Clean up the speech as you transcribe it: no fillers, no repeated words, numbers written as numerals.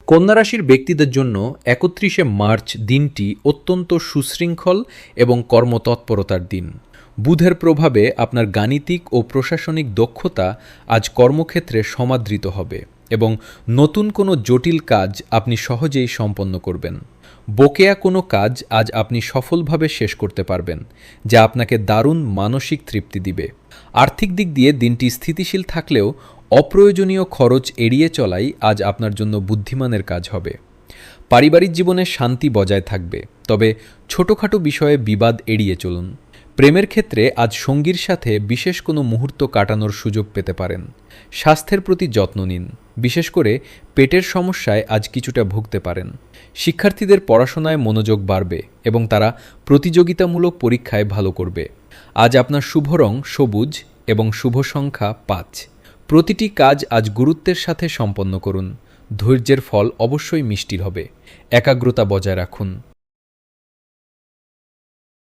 কন্যা রাশির ব্যক্তিদের জন্য ৩১শে মার্চ দিনটি অত্যন্ত সুশৃঙ্খল এবং কর্মতৎপরতার দিন। বুধের প্রভাবে আপনার গাণিতিক ও প্রশাসনিক দক্ষতা আজ কর্মক্ষেত্রে সমাদৃত হবে এবং নতুন কোনো জটিল কাজ আপনি সহজেই সম্পন্ন করবেন। বকেয়া কোনো কাজ আজ আপনি সফলভাবে শেষ করতে পারবেন, যা আপনাকে দারুণ মানসিক তৃপ্তি দিবে। আর্থিক দিক দিয়ে দিনটি স্থিতিশীল থাকলেও অপ্রয়োজনীয় খরচ এড়িয়ে চলাই আজ আপনার জন্য বুদ্ধিমানের কাজ হবে। পারিবারিক জীবনে শান্তি বজায় থাকবে, তবে ছোটখাটো বিষয়ে বিবাদ এড়িয়ে চলুন। প্রেমের ক্ষেত্রে আজ সঙ্গীর সাথে বিশেষ কোনো মুহূর্ত কাটানোর সুযোগ পেতে পারেন। স্বাস্থ্যের প্রতি যত্ন নিন, বিশেষ করে পেটের সমস্যায় আজ কিছুটা ভুগতে পারেন। শিক্ষার্থীদের পড়াশোনায় মনোযোগ বাড়বে এবং তারা প্রতিযোগিতামূলক পরীক্ষায় ভালো করবে। আজ আপনার শুভ রং সবুজ এবং শুভ সংখ্যা ৫। প্রতিটি কাজ আজ গুরুত্বের সাথে সম্পন্ন করুন। ধৈর্যের ফল অবশ্যই মিষ্টি হবে। একাগ্রতা বজায় রাখুন।